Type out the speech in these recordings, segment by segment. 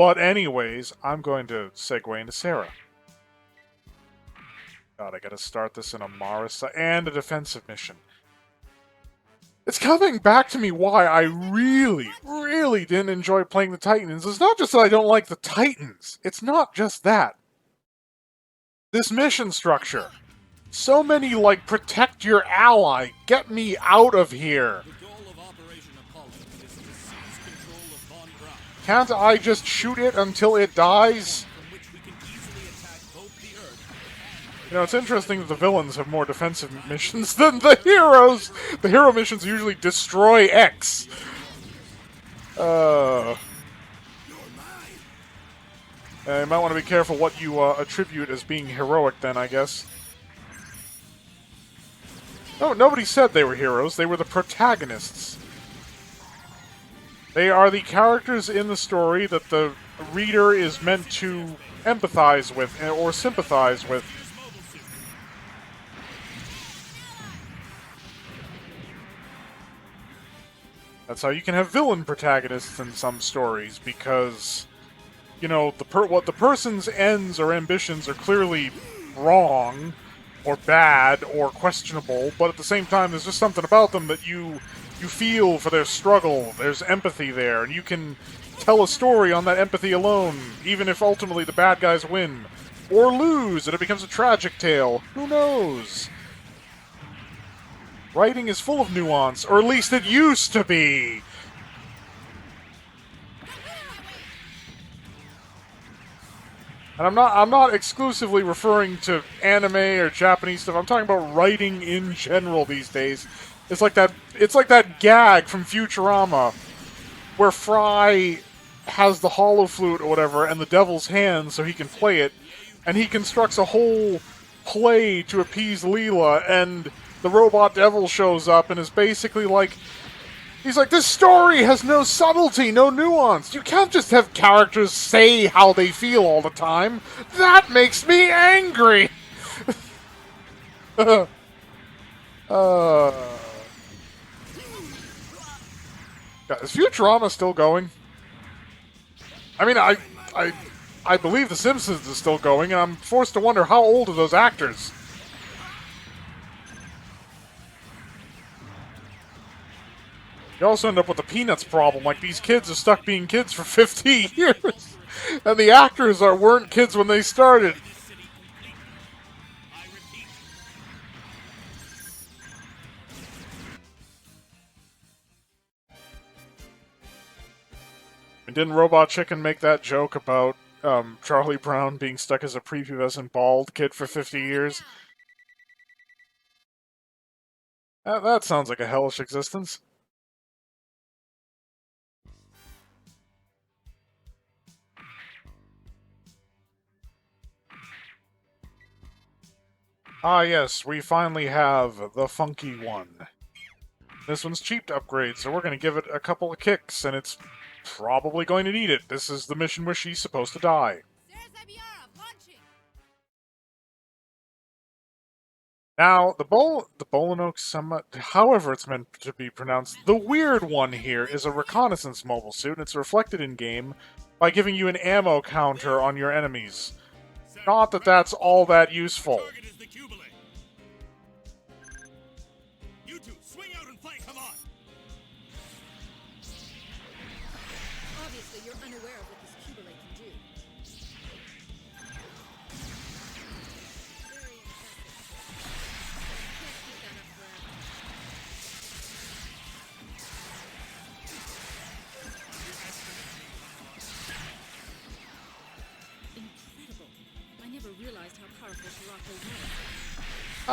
But anyways, I'm going to segue into Sarah. God, I gotta start this in a Marisa and a defensive mission. It's coming back to me why I really, really didn't enjoy playing the Titans. It's not just that I don't like the Titans. It's not just that. This mission structure. So many, like, protect your ally, get me out of here. Can't I just shoot it until it dies? You know, it's interesting that the villains have more defensive missions than the heroes. The hero missions usually destroy X. You might want to be careful what you attribute as being heroic then, I guess. No, nobody said they were heroes. They were the protagonists. They are the characters in the story that the reader is meant to empathize with or sympathize with. That's how you can have villain protagonists in some stories, because, you know, what the person's ends or ambitions are clearly wrong, or bad, or questionable, but at the same time there's just something about them that you feel for their struggle. There's empathy there, and you can tell a story on that empathy alone, even if ultimately the bad guys win. Or lose, and it becomes a tragic tale. Who knows? Writing is full of nuance, or at least it used to be! And I'm not exclusively referring to anime or Japanese stuff. I'm talking about writing in general these days. It's like that gag from Futurama where Fry has the hollow flute or whatever and the devil's hand so he can play it, and he constructs a whole play to appease Leela, and the robot devil shows up and is basically like, he's like, this story has no subtlety, no nuance. You can't just have characters say how they feel all the time. That makes me angry! Is Futurama still going? I mean, I believe The Simpsons is still going, and I'm forced to wonder how old are those actors? You also end up with the Peanuts problem, like these kids are stuck being kids for 50 years, and the actors weren't kids when they started. And didn't Robot Chicken make that joke about Charlie Brown being stuck as a prepubescent bald kid for 50 years? That sounds like a hellish existence. Ah yes, we finally have the funky one. This one's cheap to upgrade, so we're going to give it a couple of kicks, and it's probably going to need it. This is the mission where she's supposed to die. Now, the Bolinoak Summit, however it's meant to be pronounced, the weird one here is a reconnaissance mobile suit, and it's reflected in-game by giving you an ammo counter on your enemies. Not that that's all that useful.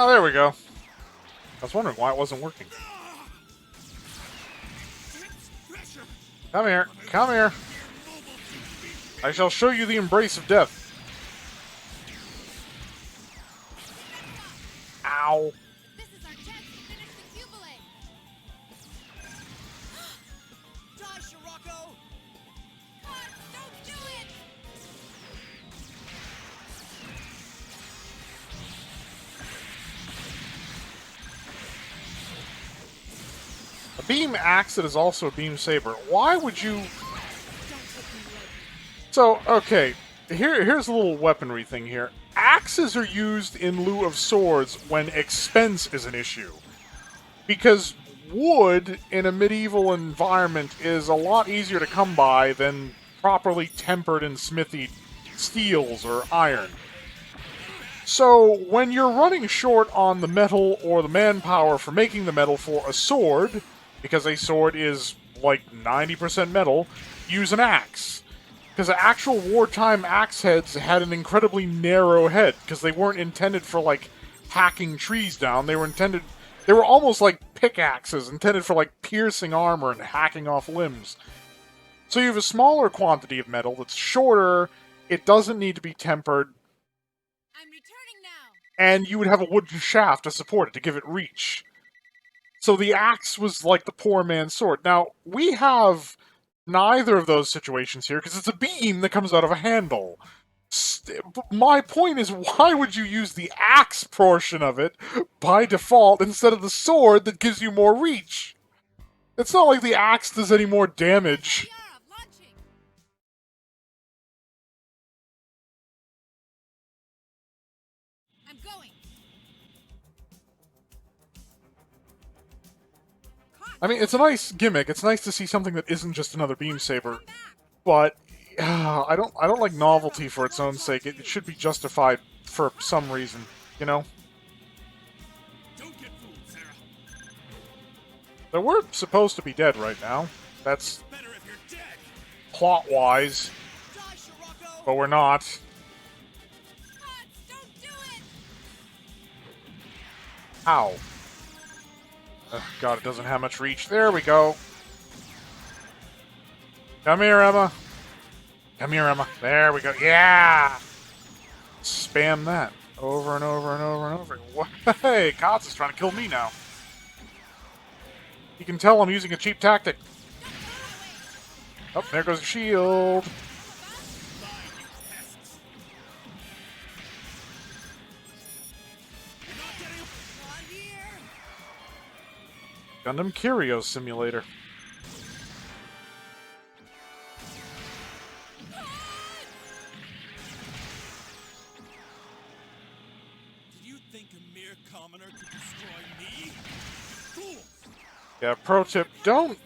Oh, there we go. I was wondering why it wasn't working. Come here. Come here. I shall show you the embrace of death. Ow. Beam axe that is also a beam saber. Why would you... So, okay, here's a little weaponry thing here. Axes are used in lieu of swords when expense is an issue. Because wood in a medieval environment is a lot easier to come by than properly tempered and smithied steels or iron. So, when you're running short on the metal or the manpower for making the metal for a sword, because a sword is like 90% metal, use an axe. Because actual wartime axe heads had an incredibly narrow head, because they weren't intended for, like, hacking trees down. They were almost like pickaxes, intended for, like, piercing armor and hacking off limbs. So you have a smaller quantity of metal that's shorter, it doesn't need to be tempered, I'm returning now. and you would have a wooden shaft to support it, to give it reach. So the axe was like the poor man's sword. Now, we have neither of those situations here, because it's a beam that comes out of a handle. My point is, why would you use the axe portion of it by default instead of the sword that gives you more reach? It's not like the axe does any more damage. Yara, launching. I'm going. I mean, it's a nice gimmick. It's nice to see something that isn't just another beam saber, but I don't like novelty for its own sake. It should be justified for some reason, you know. Don't get fooled, Sarah. So we're supposed to be dead right now. That's Better if you're dead. plot-wise, Die, Scirocco. but we're not. Pots, don't do it. Ow. God, it doesn't have much reach. There we go. Come here, Emma. Come here, Emma. There we go. Yeah! Spam that. Over and over and over and over. Hey, Kotz is trying to kill me now. You can tell I'm using a cheap tactic. Oh, there goes the shield. On here. Gundam Curio Simulator. Did you think a mere commoner could destroy me? Fools! Yeah, pro tip, don't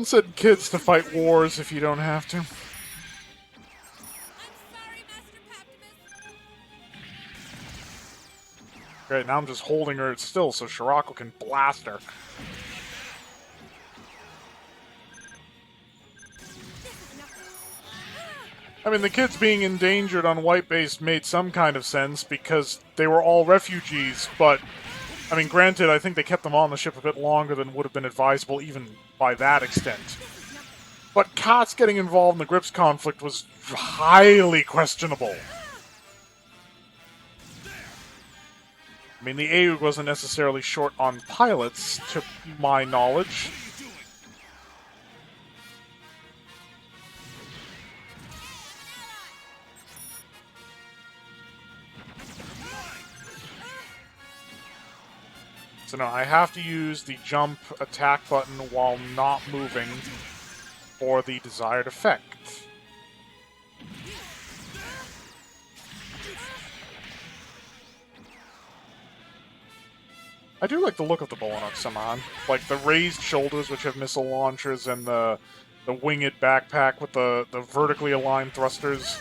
send kids to fight wars if you don't have to. I'm sorry, Master Paptimus. Great, now I'm just holding her still so Scirocco can blast her. I mean, the kids being endangered on White Base made some kind of sense because they were all refugees, but, I mean, granted, I think they kept them on the ship a bit longer than would have been advisable even by that extent. But Kotz getting involved in the Grips conflict was highly questionable. I mean, the AUG wasn't necessarily short on pilots, to my knowledge. What are you doing? So no, I have to use the jump attack button while not moving for the desired effect. I do like the look of the Bolinox Saman. Like the raised shoulders, which have missile launchers, and the winged backpack with the vertically aligned thrusters.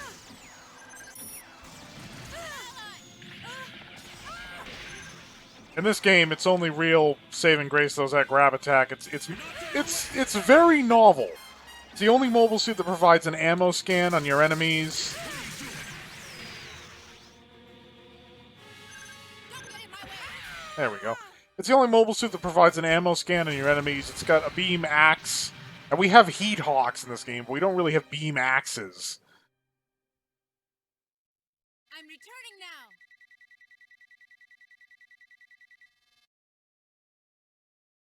In this game, it's only real saving grace those that grab attack. It's very novel. It's the only mobile suit that provides an ammo scan on your enemies. Don't get in my way. There we go. It's the only mobile suit that provides an ammo scan on your enemies. It's got a beam axe. And we have heat hawks in this game, but we don't really have beam axes. I'm returning now.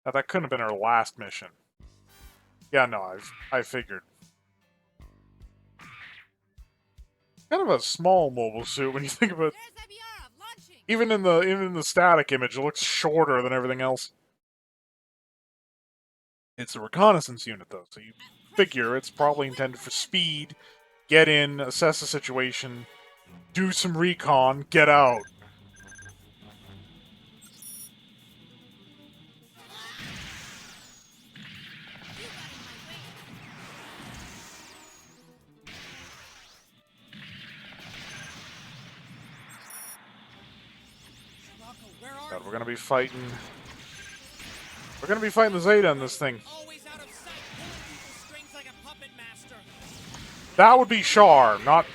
Now, that couldn't have been our last mission. Yeah, no, I figured. Kind of a small mobile suit when you think about it. There's Abiara, launching. Even in the static image, it looks shorter than everything else. It's a reconnaissance unit, though, so you figure. It's probably intended for speed. Get in, assess the situation, do some recon, get out. Rocco, where are God, you? we're gonna be fighting. We're gonna be fighting the Zeta in this thing. Always out of sight, pulling people's strings like a puppet master. That would be Char, not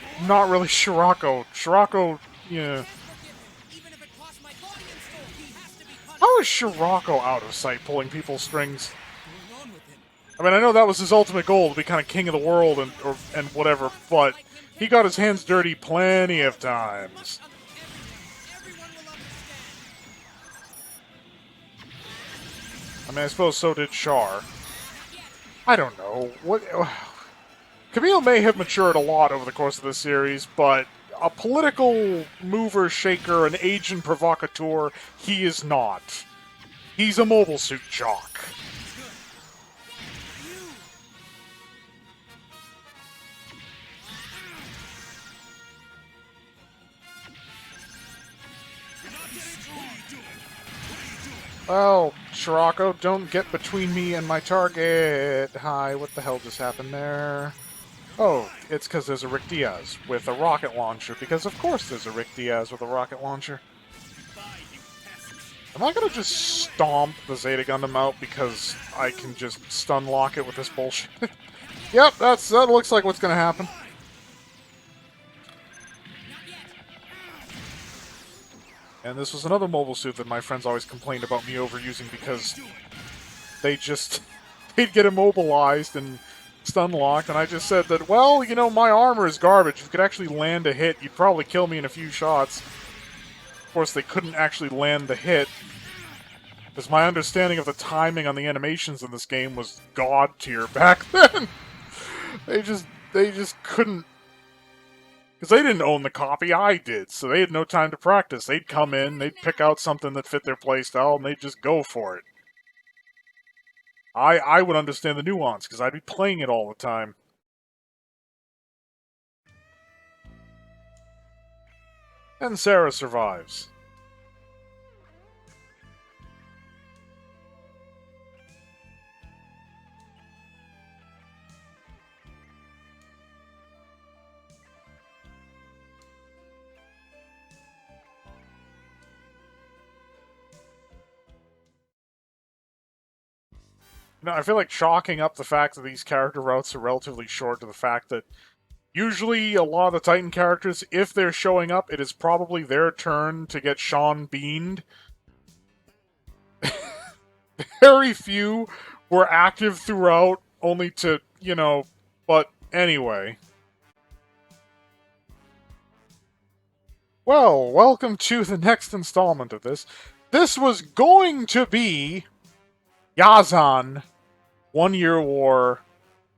really Shirako. Shirako, yeah. Can't forgive him. Even if it costs my body and soul, he has to be punished. How is Shirako out of sight pulling people's strings? What's going on with him? I mean, I know that was his ultimate goal, to be kind of king of the world and whatever, but he got his hands dirty plenty of times. Everyone will understand. I mean, I suppose so did Char. I don't know. What... Camille may have matured a lot over the course of this series, but a political mover, shaker, an agent provocateur, he is not. He's a mobile suit jock. Well, Shirako, don't get between me and my target. Hi, what the hell just happened there? Oh, it's because there's a Rick Diaz with a rocket launcher, because of course there's a Rick Diaz with a rocket launcher. Am I gonna just stomp the Zeta Gundam out because I can just stun lock it with this bullshit? Yep, that looks like what's gonna happen. And this was another mobile suit that my friends always complained about me overusing because they'd get immobilized and stun locked, and I just said that, well, you know, my armor is garbage. If you could actually land a hit, you'd probably kill me in a few shots. Of course, they couldn't actually land the hit, because my understanding of the timing on the animations in this game was god tier back then. They just couldn't. Because they didn't own the copy, I did, so they had no time to practice. They'd come in, they'd pick out something that fit their playstyle, and they'd just go for it. I would understand the nuance, because I'd be playing it all the time. And Sarah survives. You know, I feel like chalking up the fact that these character routes are relatively short to the fact that usually a lot of the Titan characters, if they're showing up, it is probably their turn to get Sean beamed. Very few were active throughout, only to, you know, but anyway. Well, welcome to the next installment of this. This was going to be Yazan 1 Year War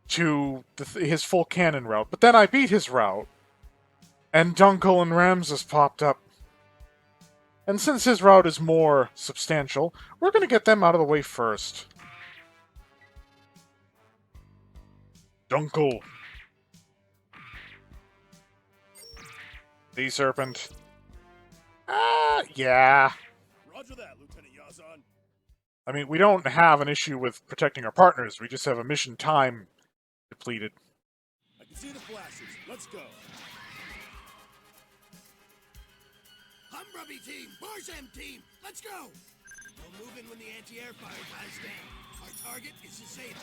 to his full canon route, but then I beat his route, and Dunkel Ramsus popped up. And since his route is more substantial, we're going to get them out of the way first. Dunkel. The Serpent. Yeah. Roger that, Lieutenant Yazan. I mean, we don't have an issue with protecting our partners. We just have a mission time depleted. I can see the flashes. Let's go. Humbrubby team, Barzam team, let's go. We'll move in when the anti-air fire dies down. Our target is the Zeta.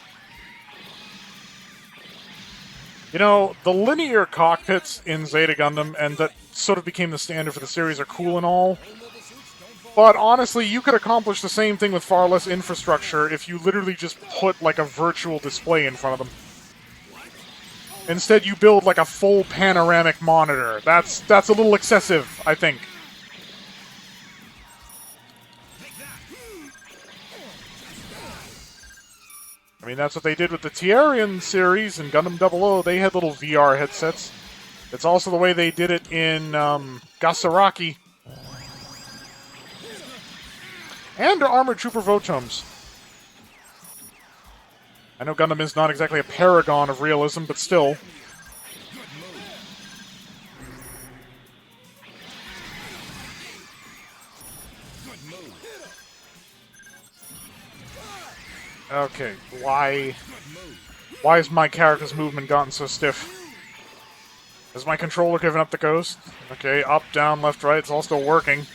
You know, the linear cockpits in Zeta Gundam, and that sort of became the standard for the series, are cool and all. But honestly, you could accomplish the same thing with far less infrastructure if you literally just put, like, a virtual display in front of them. Instead, you build, like, a full panoramic monitor. That's a little excessive, I think. I mean, that's what they did with the Tierian series in Gundam 00. They had little VR headsets. It's also the way they did it in Gasaraki. And Armored Trooper Votoms. I know Gundam is not exactly a paragon of realism, but still. Okay, why has my character's movement gotten so stiff? Has my controller given up the ghost? Okay, up, down, left, right, it's all still working.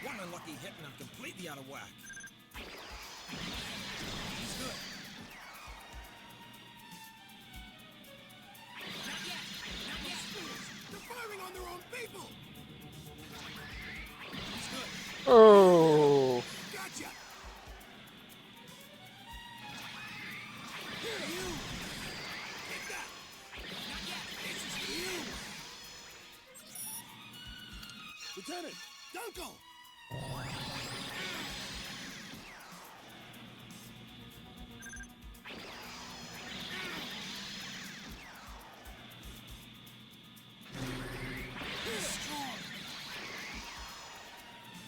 One unlucky hit and I'm completely out of whack. They're firing on their own people! Oh. Gotcha! Take that! This is for you! Lieutenant! Dunkel!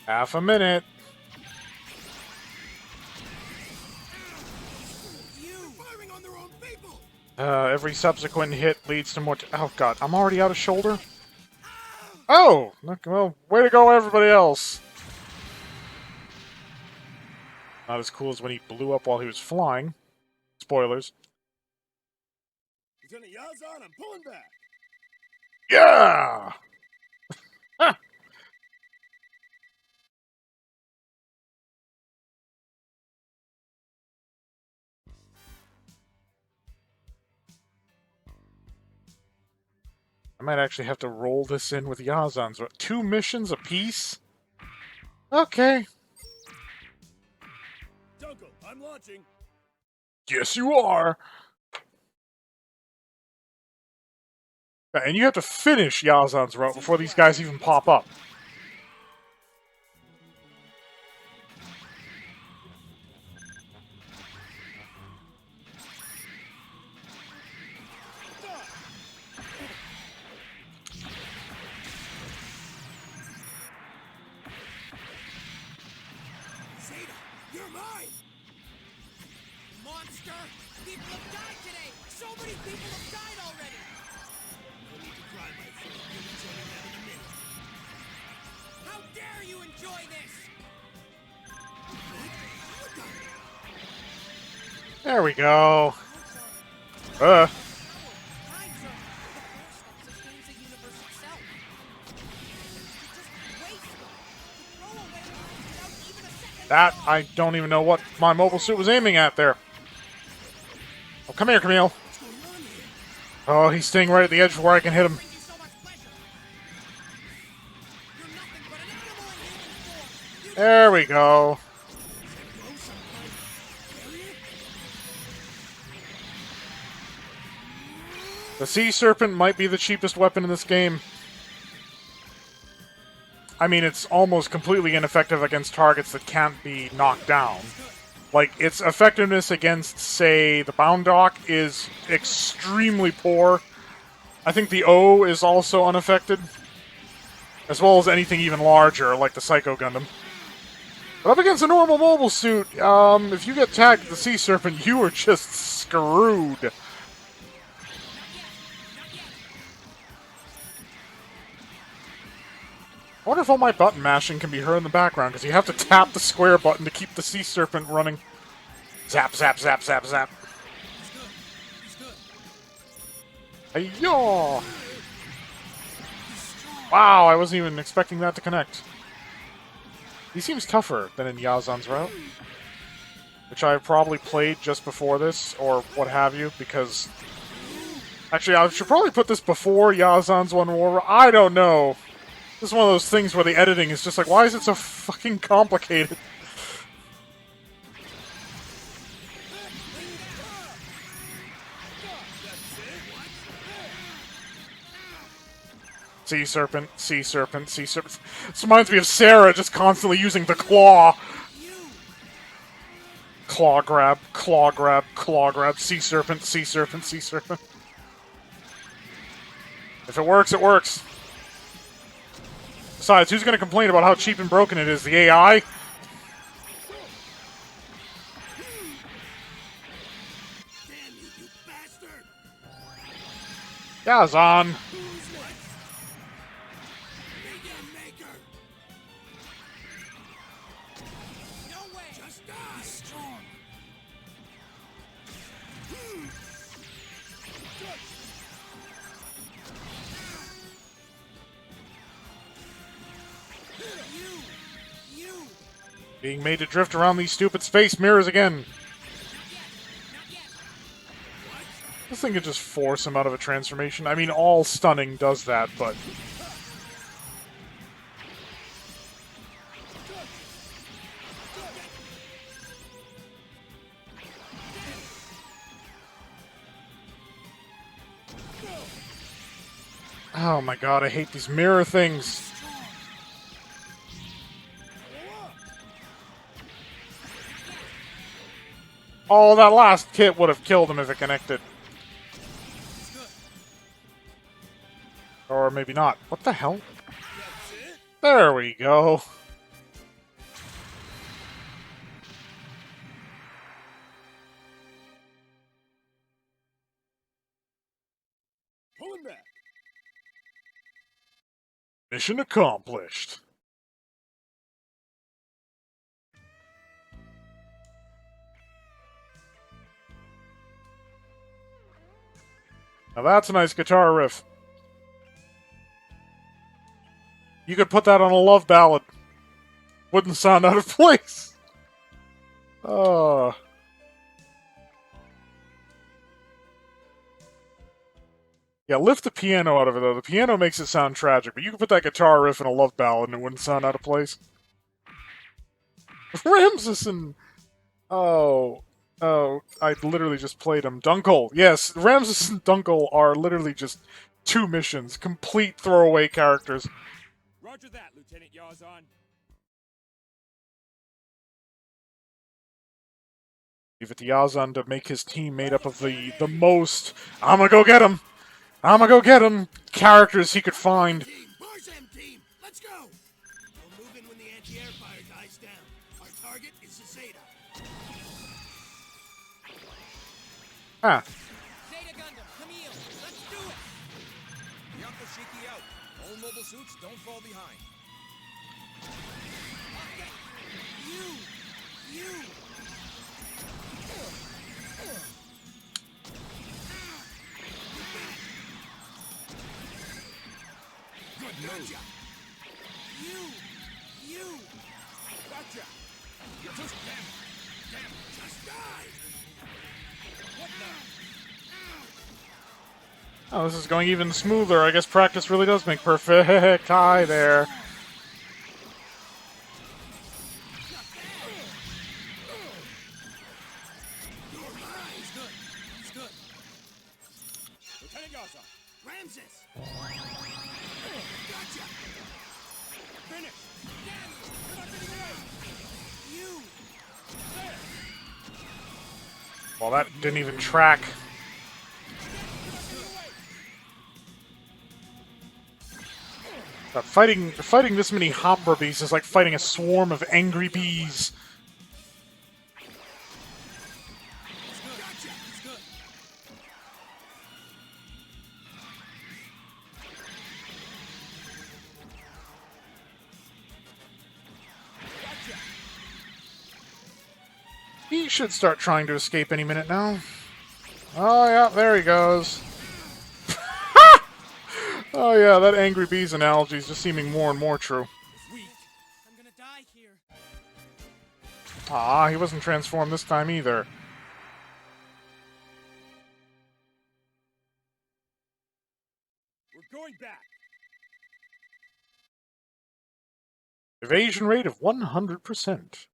Half a minute. Firing on their own people! Every subsequent hit leads to more... oh, God. I'm already out of shoulder? Oh! Well, way to go, everybody else. Not as cool as when he blew up while he was flying. Spoilers. Lieutenant Yazan, I'm pulling back! Yeah! I might actually have to roll this in with Yazan's. 2 missions apiece? Okay. Dunkel, I'm launching! Yes, you are! And you have to finish Yazan's route before these guys even pop up. Zeta, you're mine! Monster! People have died today! So many people have died already! No need to cry, my friend. You'll be joining them in a minute. How dare you enjoy this! There we go. Times are the force that sustains the universe itself. You just waste them. You throw away lives without even a second That, thought. I don't even know what my mobile suit was aiming at there. Oh, come here, Camille. Oh, he's staying right at the edge where I can hit him. Brings you so much pleasure. You're nothing but an animal in human form. You There we go. The Sea Serpent might be the cheapest weapon in this game. I mean, it's almost completely ineffective against targets that can't be knocked down. Like, its effectiveness against, say, the Boundock is extremely poor. I think the O is also unaffected. As well as anything even larger, like the Psycho Gundam. But up against a normal mobile suit, if you get tagged with the Sea Serpent, you are just screwed. I wonder if all my button mashing can be heard in the background, because you have to tap the square button to keep the Sea Serpent running. Zap, zap, zap, zap, zap. Hey-yaw! Wow, I wasn't even expecting that to connect. He seems tougher than in Yazan's route, which I probably played just before this, or what have you, because... actually, I should probably put this before Yazan's One War. I don't know. This is one of those things where the editing is just like, why is it so fucking complicated? Sea Serpent, Sea Serpent, Sea Serpent. This reminds me of Sarah just constantly using the claw. Claw grab, claw grab, claw grab, Sea Serpent, Sea Serpent, Sea Serpent. If it works, it works. Besides, who's going to complain about how cheap and broken it is? The AI? bastard! Yazan! Who's what? Begin maker! No way. Just die! Strong. You. Being made to drift around these stupid space mirrors again. Not yet. This thing could just force him out of a transformation. I mean, all stunning does that, but... Oh my god, I hate these mirror things. Oh, that last hit would have killed him if it connected. Or maybe not. What the hell? There we go. Pull him back! Mission accomplished. Now that's a nice guitar riff. You could put that on a love ballad. Wouldn't sound out of place. Yeah, lift the piano out of it, though. The piano makes it sound tragic, but you could put that guitar riff in a love ballad and it wouldn't sound out of place. Ramsus and... Oh, I literally just played him. Dunkel, yes, Ramsus and Dunkel are literally just two missions. Complete throwaway characters. Roger that, Lieutenant Yazan. Leave it to Yazan to make his team made up of the most I'ma go get him characters he could find. Team! Barzam team! Let's go! We'll move in when the anti-air fire dies down. Our target is the Zeta. Ah, Zeta Gundam, Camille, let's do it. Yako Shiki out. All mobile suits don't fall behind. You. Good move. You. Gotcha. You just damn it. Just die! What the? oh, this is going even smoother. I guess practice really does make perfect. Hi there. He's good. Lieutenant Yazan. Ramsus! Gotcha! Finish. You're not getting away. You. Well, that didn't even track. Fighting this many Hombra bees is like fighting a swarm of angry bees. Gotcha! He's good. He should start trying to escape any minute now. Oh yeah, there he goes. Oh yeah, that angry bees analogy is just seeming more and more true. Weak. I'm gonna die here. Ah, he wasn't transformed this time either. We're going back. Evasion rate of 100%.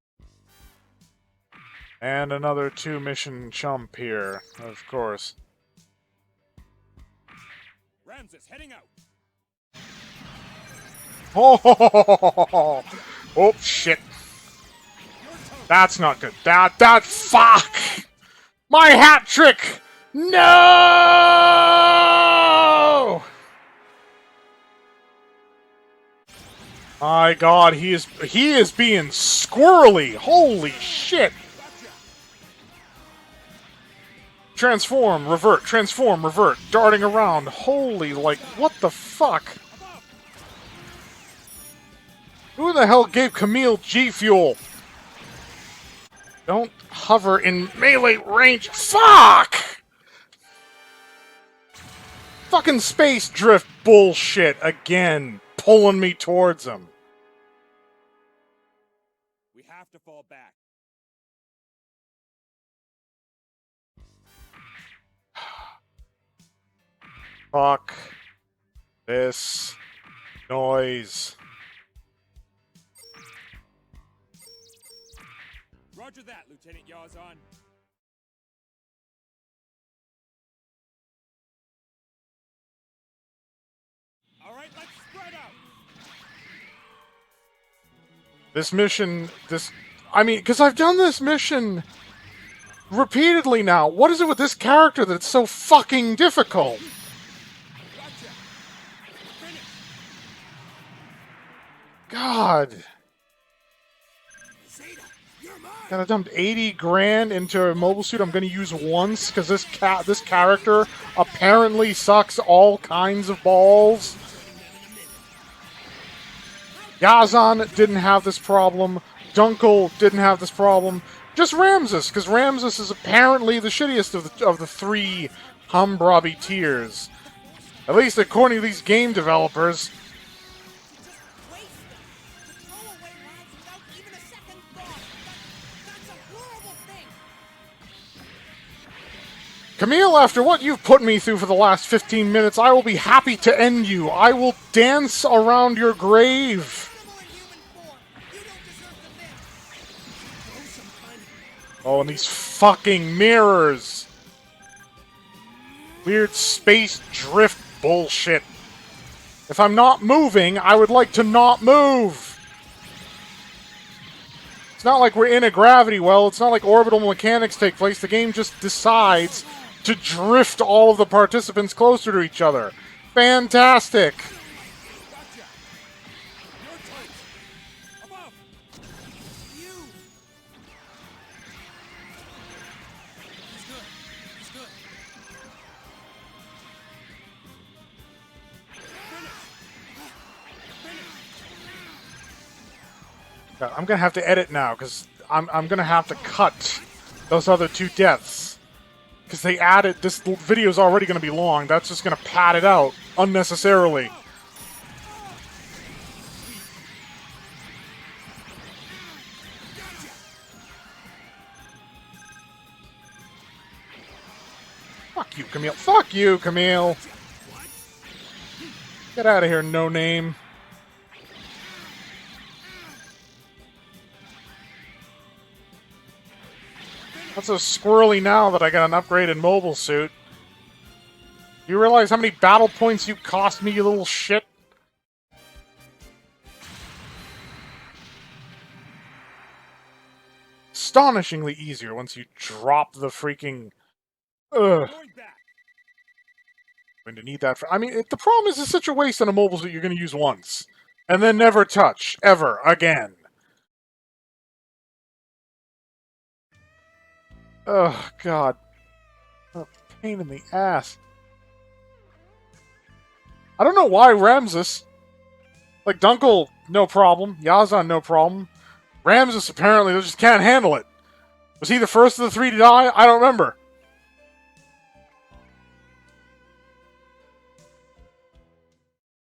And another 2-mission chump here, of course. Ramsus heading out. Oh, oh shit. That's not good. That fuck! My hat trick! No! My god, he is being squirrely. Holy shit. Transform, revert, darting around. Holy, like, what the fuck? Who the hell gave Camille G Fuel? Don't hover in melee range. Fuck! Fucking space drift bullshit again, pulling me towards him. We have to fall back. Fuck this noise. Roger that, Lieutenant Yazan. All right, let's spread out. This mission, I mean, because I've done this mission repeatedly now. What is it with this character that's so fucking difficult? Gotcha. Finish. God. Zeta, you're mine. God, I dumped 80 grand into a mobile suit I'm going to use once because this character apparently sucks all kinds of balls. Yazan didn't have this problem. Dunkel didn't have this problem. Just Ramsus, because Ramsus is apparently the shittiest of the three Humbrobby tiers. At least according to these game developers. Waste them. To throw away lives without even a second thought. That's a horrible thing. Camille, after what you've put me through for the last 15 minutes, I will be happy to end you. I will dance around your grave. Oh, and these fucking mirrors. Weird space drift bullshit. If I'm not moving, I would like to not move. It's not like we're in a gravity well. It's not like orbital mechanics take place. The game just decides to drift all of the participants closer to each other. Fantastic. Gotcha. Your turn. Above. You. He's good. He's good. God, I'm gonna have to edit now because I'm gonna have to cut those other two deaths because they added this video is already gonna be long. That's just gonna pad it out unnecessarily. Fuck you, Camille. Fuck you, Camille. Get out of here, no name. That's so squirrely now that I got an upgraded mobile suit. You realize how many battle points you cost me, you little shit? Astonishingly easier once you drop the freaking... Ugh. Going back. Going to need that for... I mean, the problem is it's such a waste on a mobile suit you're going to use once. And then never touch. Ever. Again. Oh, God. What a pain in the ass. I don't know why Ramsus. Like, Dunkel, no problem. Yazan, no problem. Ramsus, apparently, just can't handle it. Was he the first of the three to die? I don't remember.